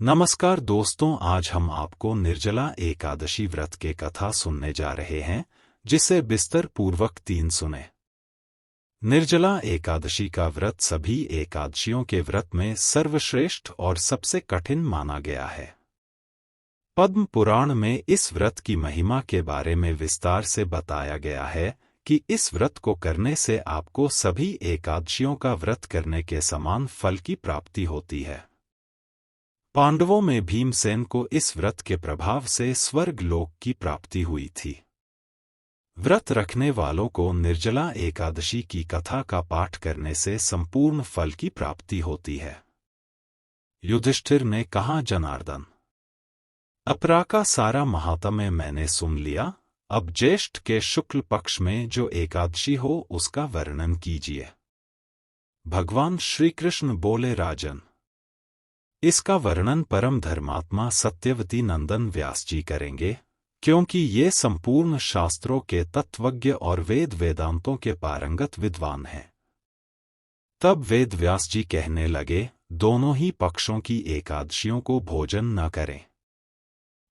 नमस्कार दोस्तों, आज हम आपको निर्जला एकादशी व्रत के कथा सुनने जा रहे हैं, जिसे बिस्तर पूर्वक 3 सुने। निर्जला एकादशी का व्रत सभी एकादशियों के व्रत में सर्वश्रेष्ठ और सबसे कठिन माना गया है। पद्म पुराण में इस व्रत की महिमा के बारे में विस्तार से बताया गया है कि इस व्रत को करने से आपको सभी एकादशियों का व्रत करने के समान फल की प्राप्ति होती है। पांडवों में भीमसेन को इस व्रत के प्रभाव से स्वर्ग लोक की प्राप्ति हुई थी। व्रत रखने वालों को निर्जला एकादशी की कथा का पाठ करने से संपूर्ण फल की प्राप्ति होती है। युधिष्ठिर ने कहा, जनार्दन, अपरा का सारा महात्म्य मैंने सुन लिया, अब ज्येष्ठ के शुक्ल पक्ष में जो एकादशी हो उसका वर्णन कीजिए। भगवान श्री कृष्ण बोले, राजन, इसका वर्णन परम धर्मात्मा सत्यवती नंदन व्यास जी करेंगे, क्योंकि ये संपूर्ण शास्त्रों के तत्वज्ञ और वेद वेदांतों के पारंगत विद्वान हैं। तब वेद व्यास जी कहने लगे, दोनों ही पक्षों की एकादशियों को भोजन न करें।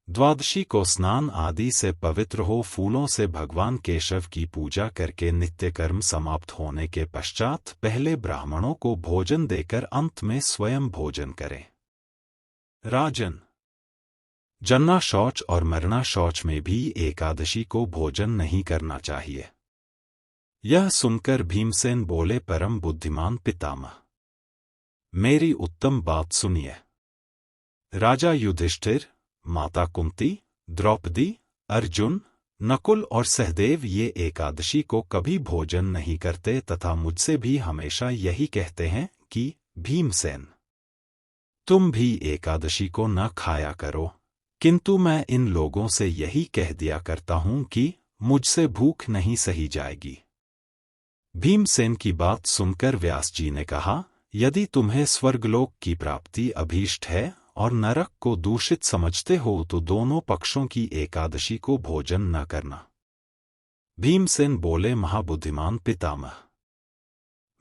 द्वादशी को स्नान आदि से पवित्र हो फूलों से भगवान केशव की पूजा करके नित्य कर्म समाप्त होने के पश्चात पहले ब्राह्मणों को भोजन देकर अंत में स्वयं भोजन करें। राजन, जन्ना शौच और मरना शौच में भी एकादशी को भोजन नहीं करना चाहिए। यह सुनकर भीमसेन बोले, परम बुद्धिमान पितामह, मेरी उत्तम बात सुनिए। राजा युधिष्ठिर, माता कुंती, द्रौपदी, अर्जुन, नकुल और सहदेव ये एकादशी को कभी भोजन नहीं करते तथा मुझसे भी हमेशा यही कहते हैं कि भीमसेन, तुम भी एकादशी को न खाया करो, किंतु मैं इन लोगों से यही कह दिया करता हूं कि मुझसे भूख नहीं सही जाएगी। भीमसेन की बात सुनकर व्यास जी ने कहा, यदि तुम्हें स्वर्गलोक की प्राप्ति अभीष्ट है और नरक को दूषित समझते हो तो दोनों पक्षों की एकादशी को भोजन न करना। भीमसेन बोले, महाबुद्धिमान पितामह,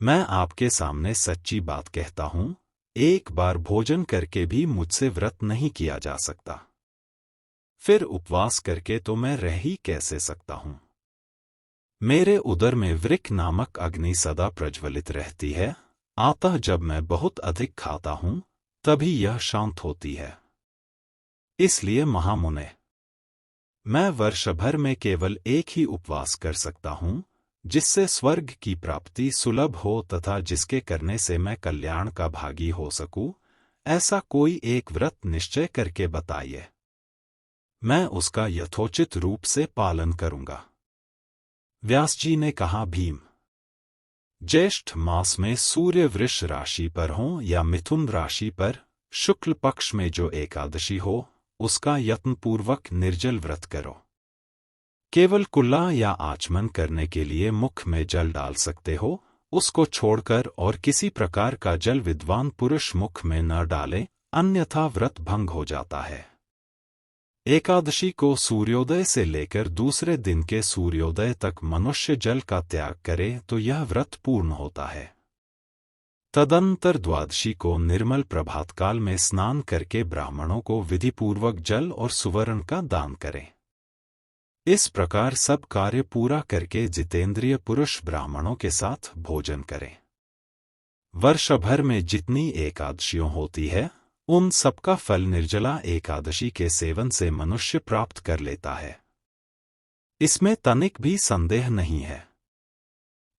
मैं आपके सामने सच्ची बात कहता हूं, एक बार भोजन करके भी मुझसे व्रत नहीं किया जा सकता, फिर उपवास करके तो मैं रह ही कैसे सकता हूं। मेरे उदर में वृक्क नामक अग्नि सदा प्रज्वलित रहती है, अतः जब मैं बहुत अधिक खाता हूं तभी यह शांत होती है। इसलिए महामुने, मैं वर्ष भर में केवल एक ही उपवास कर सकता हूं, जिससे स्वर्ग की प्राप्ति सुलभ हो तथा जिसके करने से मैं कल्याण का भागी हो सकूं, ऐसा कोई एक व्रत निश्चय करके बताइए, मैं उसका यथोचित रूप से पालन करूंगा। व्यास जी ने कहा, भीम, ज्येष्ठ मास में सूर्य वृष राशि पर हो या मिथुन राशि पर शुक्ल पक्ष में जो एकादशी हो उसका यत्नपूर्वक निर्जल व्रत करो। केवल कुल्ला या आचमन करने के लिए मुख में जल डाल सकते हो, उसको छोड़कर और किसी प्रकार का जल विद्वान पुरुष मुख में न डाले, अन्यथा व्रत भंग हो जाता है। एकादशी को सूर्योदय से लेकर दूसरे दिन के सूर्योदय तक मनुष्य जल का त्याग करे तो यह व्रत पूर्ण होता है। तदंतर द्वादशी को निर्मल प्रभातकाल में स्नान करके ब्राह्मणों को विधिपूर्वक जल और सुवर्ण का दान करें। इस प्रकार सब कार्य पूरा करके जितेंद्रिय पुरुष ब्राह्मणों के साथ भोजन करें। वर्ष भर में जितनी एकादशियों होती है उन सबका फल निर्जला एकादशी के सेवन से मनुष्य प्राप्त कर लेता है, इसमें तनिक भी संदेह नहीं है।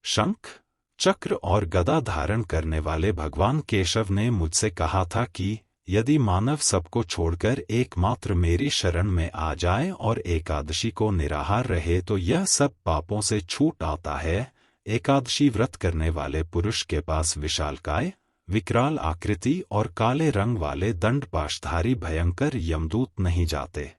शंख, चक्र और गदा धारण करने वाले भगवान केशव ने मुझसे कहा था कि यदि मानव सबको छोड़कर एकमात्र मेरी शरण में आ जाए और एकादशी को निराहार रहे तो यह सब पापों से छूट आता है। एकादशी व्रत करने वाले पुरुष के पास विशालकाय, विकराल आकृति और काले रंग वाले दंडपाशधारी भयंकर यमदूत नहीं जाते।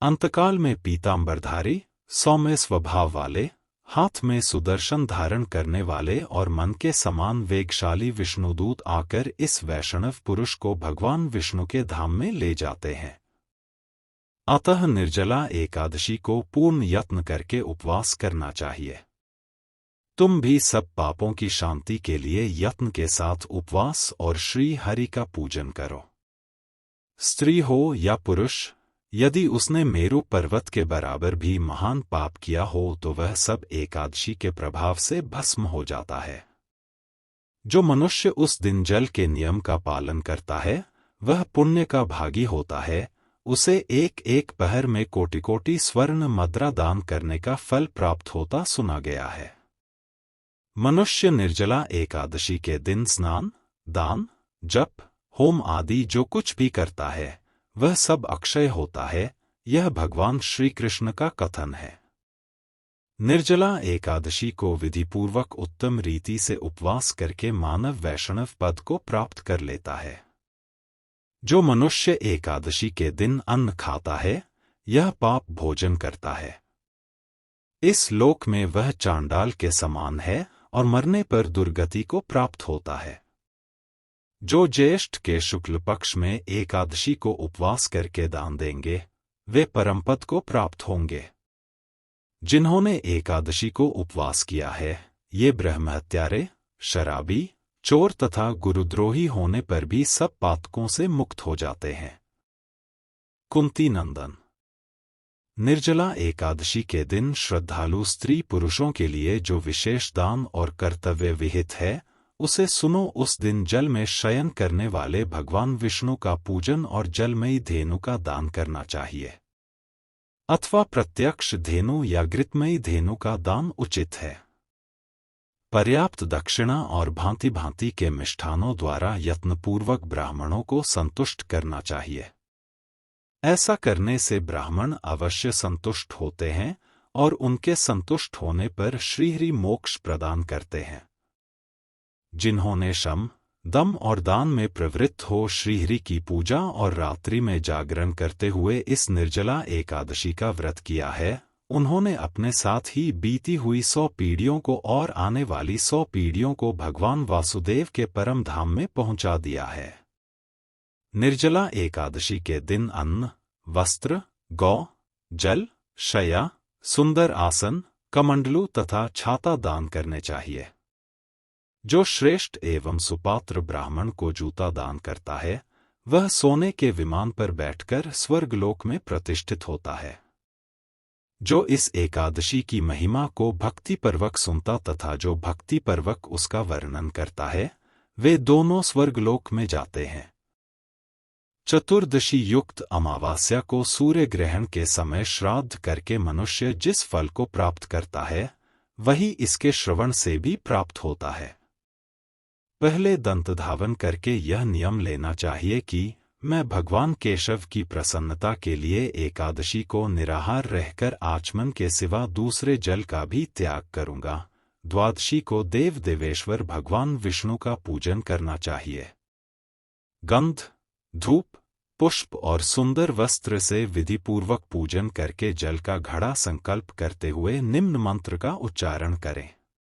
अंतकाल में पीतांबरधारी, सौम्य स्वभाव वाले, हाथ में सुदर्शन धारण करने वाले और मन के समान वेगशाली विष्णुदूत आकर इस वैष्णव पुरुष को भगवान विष्णु के धाम में ले जाते हैं। अतः निर्जला एकादशी को पूर्ण यत्न करके उपवास करना चाहिए। तुम भी सब पापों की शांति के लिए यत्न के साथ उपवास और श्री हरि का पूजन करो। स्त्री हो या पुरुष, यदि उसने मेरु पर्वत के बराबर भी महान पाप किया हो तो वह सब एकादशी के प्रभाव से भस्म हो जाता है। जो मनुष्य उस दिन जल के नियम का पालन करता है वह पुण्य का भागी होता है, उसे एक एक पहर में कोटि कोटि स्वर्ण मुद्रा दान करने का फल प्राप्त होता सुना गया है। मनुष्य निर्जला एकादशी के दिन स्नान, दान, जप, होम आदि जो कुछ भी करता है वह सब अक्षय होता है, यह भगवान श्री कृष्ण का कथन है। निर्जला एकादशी को विधिपूर्वक उत्तम रीति से उपवास करके मानव वैष्णव पद को प्राप्त कर लेता है। जो मनुष्य एकादशी के दिन अन्न खाता है यह पाप भोजन करता है। इस लोक में वह चांडाल के समान है और मरने पर दुर्गति को प्राप्त होता है। जो ज्येष्ठ के शुक्ल पक्ष में एकादशी को उपवास करके दान देंगे वे परमपद को प्राप्त होंगे। जिन्होंने एकादशी को उपवास किया है ये ब्रह्महत्यारे, शराबी, चोर तथा गुरुद्रोही होने पर भी सब पातकों से मुक्त हो जाते हैं। कुंती नंदन। निर्जला एकादशी के दिन श्रद्धालु स्त्री पुरुषों के लिए जो विशेष दान और कर्तव्य विहित है उसे सुनो। उस दिन जल में शयन करने वाले भगवान विष्णु का पूजन और जलमयी धेनु का दान करना चाहिए, अथवा प्रत्यक्ष धेनु या घृतमयी धेनु का दान उचित है। पर्याप्त दक्षिणा और भांति भांति के मिष्ठानों द्वारा यत्नपूर्वक ब्राह्मणों को संतुष्ट करना चाहिए। ऐसा करने से ब्राह्मण अवश्य संतुष्ट होते हैं और उनके संतुष्ट होने पर श्रीहरि मोक्ष प्रदान करते हैं। जिन्होंने शम, दम और दान में प्रवृत्त हो श्रीहरि की पूजा और रात्रि में जागरण करते हुए इस निर्जला एकादशी का व्रत किया है, उन्होंने अपने साथ ही बीती हुई 100 पीढ़ियों को और आने वाली 100 पीढ़ियों को भगवान वासुदेव के परम धाम में पहुंचा दिया है। निर्जला एकादशी के दिन अन्न, वस्त्र, गौ, जल, शय्या, सुंदर आसन, कमंडलू तथा छाता दान करने चाहिए। जो श्रेष्ठ एवं सुपात्र ब्राह्मण को जूता दान करता है वह सोने के विमान पर बैठकर स्वर्गलोक में प्रतिष्ठित होता है। जो इस एकादशी की महिमा को भक्तिपूर्वक सुनता तथा जो भक्तिपूर्वक उसका वर्णन करता है वे दोनों स्वर्गलोक में जाते हैं। चतुर्दशी युक्त अमावास्या को सूर्य ग्रहण के समय श्राद्ध करके मनुष्य जिस फल को प्राप्त करता है वही इसके श्रवण से भी प्राप्त होता है। पहले दंतधावन करके यह नियम लेना चाहिए कि मैं भगवान केशव की प्रसन्नता के लिए एकादशी को निराहार रहकर आचमन के सिवा दूसरे जल का भी त्याग करूंगा। द्वादशी को देव देवेश्वर भगवान विष्णु का पूजन करना चाहिए। गंध, धूप, पुष्प और सुंदर वस्त्र से विधिपूर्वक पूजन करके जल का घड़ा संकल्प करते हुए निम्न मंत्र का उच्चारण करें।